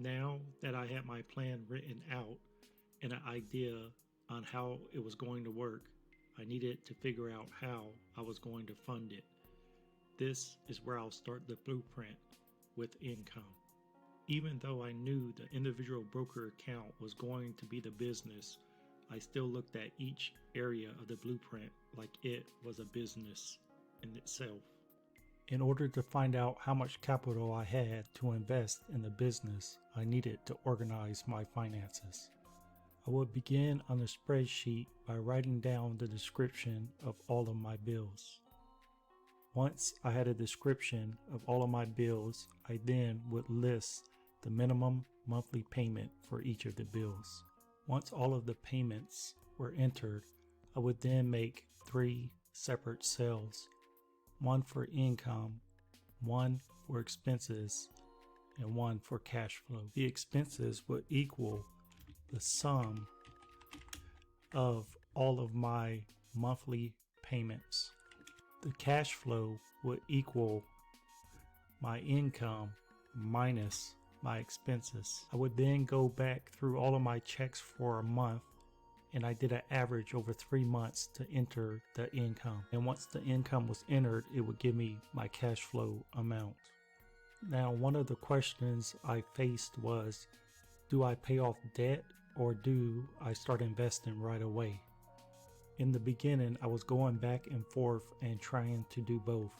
Now that I had my plan written out and an idea on how it was going to work, I needed to figure out how I was going to fund it. This is where I'll start the blueprint with income. Even though I knew the individual broker account was going to be the business, I still looked at each area of the blueprint like it was a business in itself. In order to find out how much capital I had to invest in the business, I needed to organize my finances. I would begin on a spreadsheet by writing down the description of all of my bills. Once I had a description of all of my bills, I then would list the minimum monthly payment for each of the bills. Once all of the payments were entered, I would then make 3 separate cells, one for income, one for expenses, and one for cash flow. The expenses would equal the sum of all of my monthly payments. The cash flow would equal my income minus my expenses. I would then go back through all of my checks for a month, and I did an average over 3 months to enter the income. And once the income was entered, it would give me my cash flow amount. Now, one of the questions I faced was, do I pay off debt or do I start investing right away? In the beginning, I was going back and forth and trying to do both.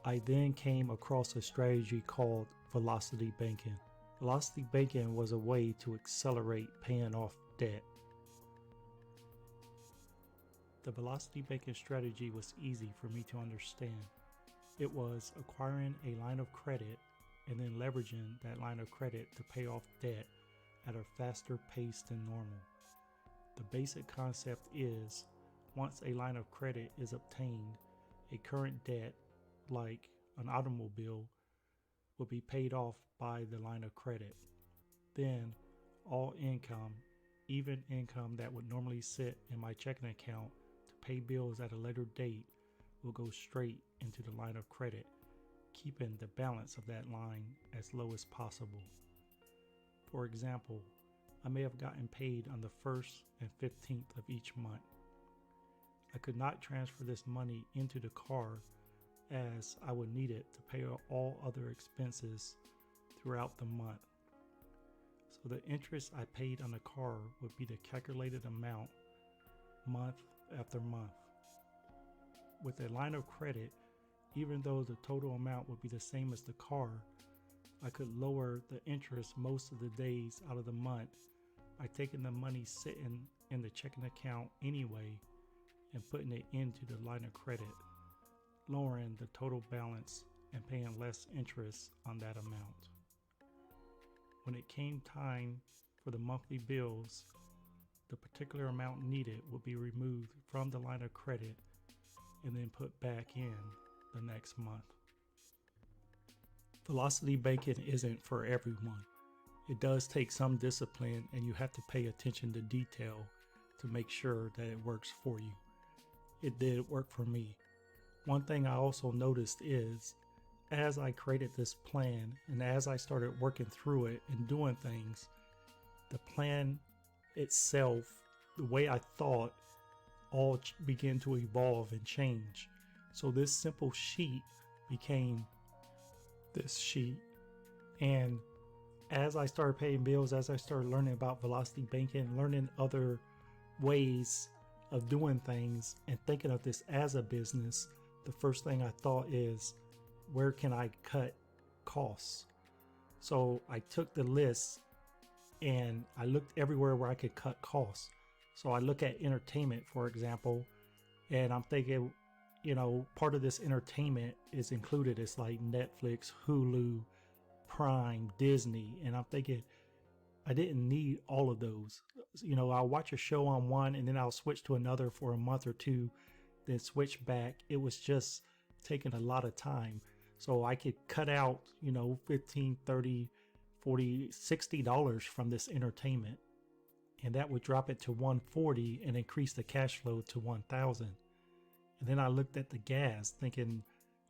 I then came across a strategy called velocity banking. Velocity banking was a way to accelerate paying off debt. The velocity banking strategy was easy for me to understand. It was acquiring a line of credit and then leveraging that line of credit to pay off debt at a faster pace than normal. The basic concept is, once a line of credit is obtained, a current debt, like an automobile, will be paid off by the line of credit. Then, all income, even income that would normally sit in my checking account to pay bills at a later date, will go straight into the line of credit, keeping the balance of that line as low as possible. For example, I may have gotten paid on the 1st and 15th of each month. I could not transfer this money into the car as I would need it to pay all other expenses throughout the month. So the interest I paid on the car would be the calculated amount month after month. With a line of credit, even though the total amount would be the same as the car, I could lower the interest most of the days out of the month by taking the money sitting in the checking account anyway and putting it into the line of credit, lowering the total balance and paying less interest on that amount. When it came time for the monthly bills, the particular amount needed would be removed from the line of credit and then put back in the next month. Velocity banking isn't for everyone. It does take some discipline, and you have to pay attention to detail to make sure that it works for you. It did work for me. One thing I also noticed is, as I created this plan and as I started working through it and doing things, the plan itself, the way I thought, all began to evolve and change. So this simple sheet became this sheet. And as I started paying bills, as I started learning about velocity banking, learning other ways of doing things and thinking of this as a business, the first thing I thought is, where can I cut costs? So I took the list and I looked everywhere where I could cut costs. So I look at entertainment, for example, and I'm thinking, part of this entertainment is included. It's like Netflix, Hulu, Prime, Disney. And I'm thinking, I didn't need all of those. I'll watch a show on one and then I'll switch to another for a month or two, then switch back. It was just taking a lot of time. So I could cut out, $15, $30, $40, $60 from this entertainment. And that would drop it to $140 and increase the cash flow to $1,000. And then I looked at the gas thinking,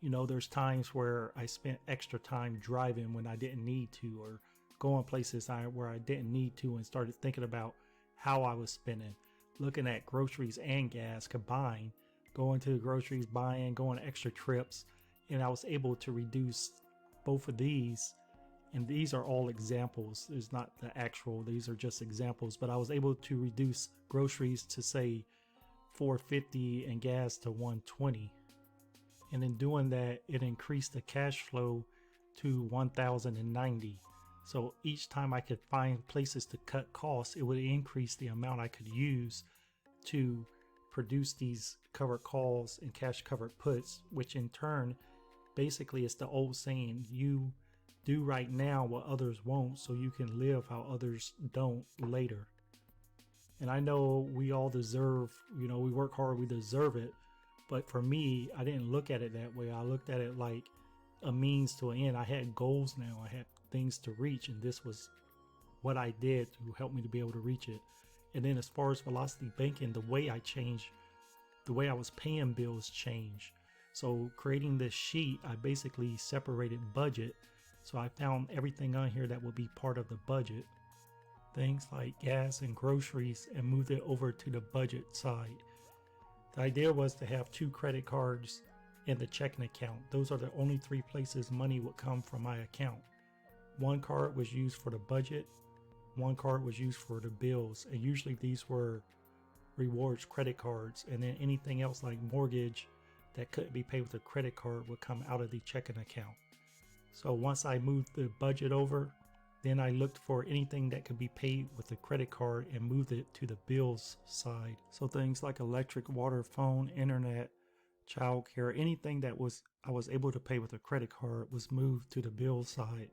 there's times where I spent extra time driving when I didn't need to, or going places where I didn't need to, and started thinking about how I was spending, looking at groceries and gas combined, going to the groceries, buying, going extra trips, and I was able to reduce both of these. And these are all examples. There's not the actual, these are just examples, but I was able to reduce groceries to say $4.50 and gas to $1.20. And in doing that, it increased the cash flow to $1,090. So each time I could find places to cut costs, it would increase the amount I could use to produce these covered calls and cash covered puts, which in turn, basically it's the old saying, you do right now what others won't so you can live how others don't later. And I know we all deserve, we work hard, we deserve it. But for me, I didn't look at it that way. I looked at it like a means to an end. I had goals now. I had things to reach, and this was what I did to help me to be able to reach it. And then as far as velocity banking, the way I was paying bills changed. So creating this sheet, I basically separated budget. So I found everything on here that would be part of the budget, things like gas and groceries, and moved it over to the budget side. The idea was to have 2 credit cards and the checking account. Those are the only 3 places money would come from my account. 1 card was used for the budget, 1 card was used for the bills, and usually these were rewards credit cards, and then anything else like mortgage that couldn't be paid with a credit card would come out of the checking account. So once I moved the budget over, then I looked for anything that could be paid with a credit card and moved it to the bills side. So things like electric, water, phone, internet, childcare, anything that I was able to pay with a credit card was moved to the bills side.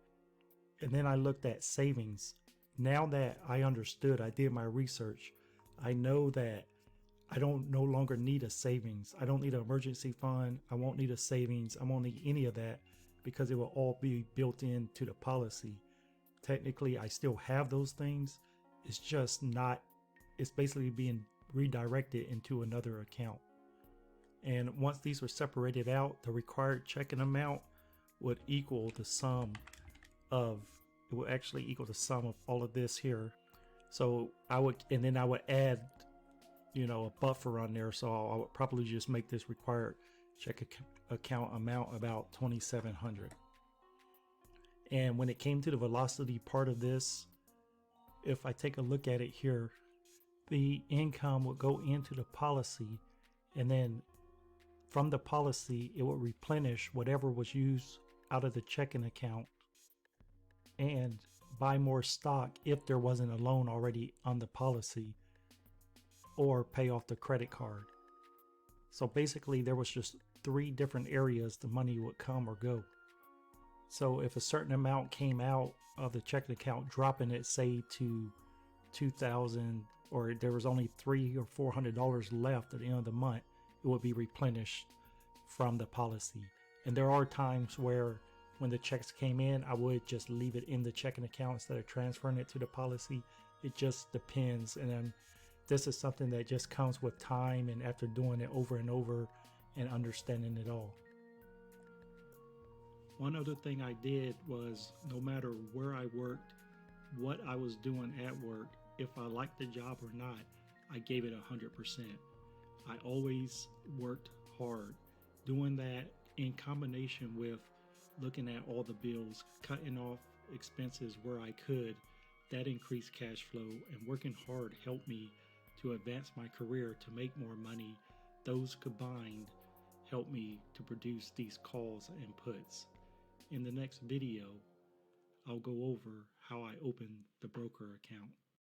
And then I looked at savings. Now that I understood, I did my research, I know that I don't no longer need a savings. I don't need an emergency fund. I won't need a savings. I won't need any of that because it will all be built into the policy. Technically, I still have those things. It's just not, it's basically being redirected into another account. And once these were separated out, the required checking amount would equal the sum of, it would actually equal the sum of all of this here. So I would add, a buffer on there. So I would probably just make this required check account amount about $2,700. And when it came to the velocity part of this, if I take a look at it here, the income would go into the policy, and then from the policy, it would replenish whatever was used out of the checking account and buy more stock if there wasn't a loan already on the policy, or pay off the credit card. So basically there was just 3 different areas the money would come or go. So if a certain amount came out of the checking account, dropping it say to $2,000, or there was only $300 or $400 left at the end of the month, it would be replenished from the policy. And there are times where when the checks came in, I would just leave it in the checking account instead of transferring it to the policy. It just depends. And then this is something that just comes with time and after doing it over and over and understanding it all. One other thing I did was, no matter where I worked, what I was doing at work, if I liked the job or not, I gave it 100%. I always worked hard. Doing that in combination with looking at all the bills, cutting off expenses where I could, that increased cash flow, and working hard helped me to advance my career to make more money. Those combined helped me to produce these calls and puts. In the next video, I'll go over how I opened the broker account.